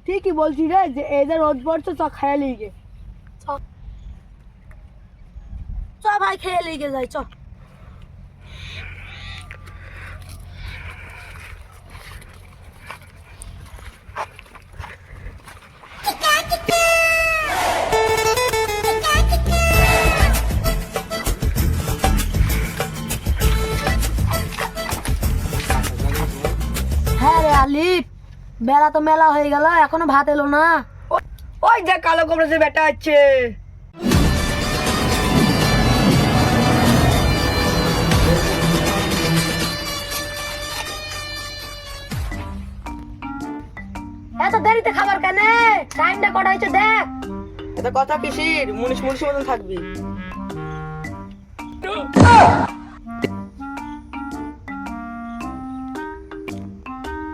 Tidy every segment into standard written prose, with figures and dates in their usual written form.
ঠিকই বলছি রে, যে এদের রোদ পড়ছে, চ খেয়ে লিগে চ ভাই, খেয়ে লিগে যাই চ। হ্যাঁ রে আলিফ, বেলা তো মেলা হয়ে গেল, এখনো ভাত এলো না। ওই যে কালো কোমরে যে বেটা আছে, এত দেরিতে খাবার কেন? টাইমটা কটা হয়েছে দেখ। এটা কথা কিসির মুনিশ মুনিশ মতন থাকবি।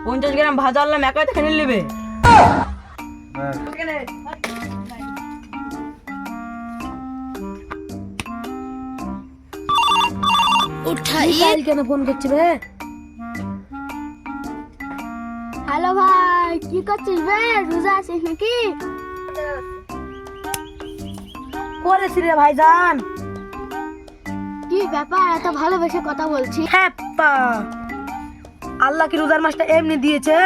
50 গ্রাম ভাজা আনলাম, একাই তো খেয়ে নেবে। মিসাইল কেন ফোন করছি রে? হ্যালো ভাই, কি করছিস বে? রোজা আছিস নাকি? করেছি রে ভাইজান। কি ব্যাপার, এত ভালোবেসে কথা বলছি? হ্যাঁ, আল্লাহ কি রোজার মাসটা এমনি দিয়েছে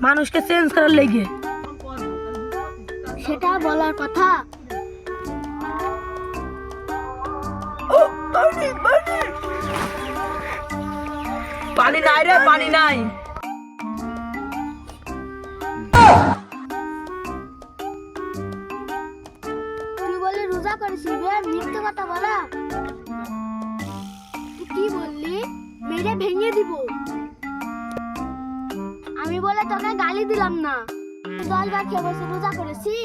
মানুষকে চেঞ্জ করার লেগে? সেটা বলার কথা। পানি নাই রে, পানি নাই। তুই বলে রোজা করেছিস বে, মিথ্যে কথা বলা। তুই কি বললি? মেরে ভেঙে দিব। আমি বলে তোকে গালি দিলাম না। 10 বার খেয়ে বসে রোজা করেছি।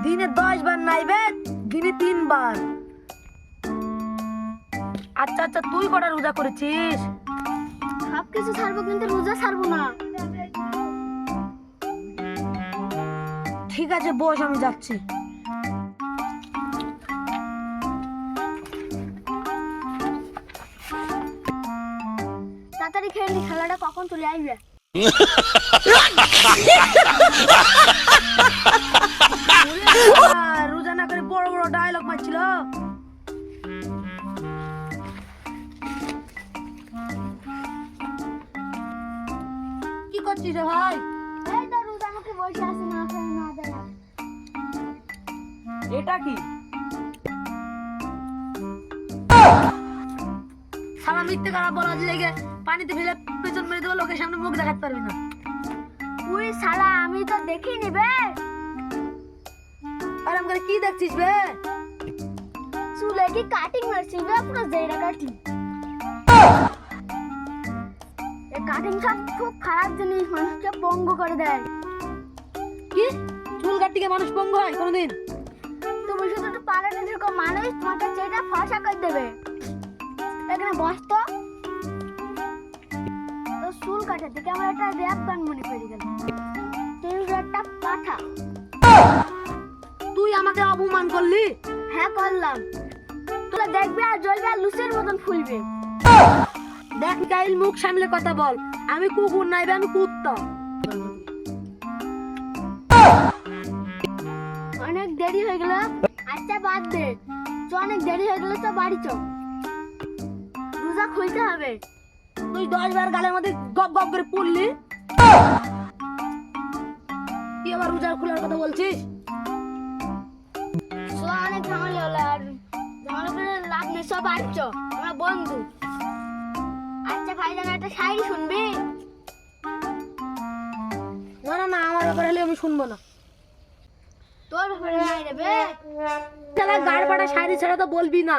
দিনে 10 বার নাই বে, দিনে 3 বার। আচ্ছা আচ্ছা, তুই কটা রোজা করেছিস? সবকিছু ছাড়বো কিন্তু রোজা ছাড়বো না। ঠিক আছে বস, আমি যাচ্ছি। তাড়াতাড়ি খেয়ে নি, খেলাটা কখন চলে আসবে? রোজা না করে বড় বড় ডায়লগ মারছিল। কি করছিস রে ভাই? এই তো রোজা মুখে বসে আছি, না খেয়ে না দেয়া। এটা কি? সালা মিথ্যে কথা বলা লেগে পানিতে ফেলে পেছন মেরে দেবো, লোকের সামনে মুখ দেখাতে পারবি না। উই শালা, আমি তো দেখিনি বে। আর আমাকে কি দেখছিস বে? চুলে কি কাটিং মারছিস বে? পুরো জেরা কাটিং। এই কাটিং সব খুব খারাপ জিনিস, মানুষকে পঙ্গু করে দেয়। কি? চুল কাটিয়ে মানুষ পঙ্গু হয় কোনোদিন? তুমি শুধু একটু পালাতে ঢুকো, মানুষ তোমাকে চেটা ফসা করে দেবে। এখানে বস তো। তো চুল কাটার দিকে আমার একটা র‍্যাপ গান মনে পড়ে গেল। তুই একটা পাঠা। তুই আমাকে অপমান করলি? হ্যাঁ করলাম। তোরা দেখবে আর জ্বলবে আর লুচের মতন ফুলবে। দেখ গাইল, মুখ সামলে কথা বল। আমি কুকুর নাইবে, আমি কুত্তা। অনেক দেরি হয়ে গেল। আচ্ছা বাদ দে, অনেক দেরি হয়ে গেল, তো বাড়ি চ। রোজা খুলতে হবে। তুই 10 বার গালের মধ্যে গপ গপ করে পড়লি। তুই আবার রোজা খোলার কথা বলছিস? অনেক ঝামেলা হলো, আর ঝামেলা করে লাভ নেই, সব বাড়ি চ, আমরা বন্ধু। আচ্ছা ভাইজান, একটা শায়রি শুনবি? না না না, আমার ব্যাপারে হলে আমি শুনবো না। তোর ব্যাপারে রে বে, গাড় পাড়া শায়রি ছাড়া তো বলবি না।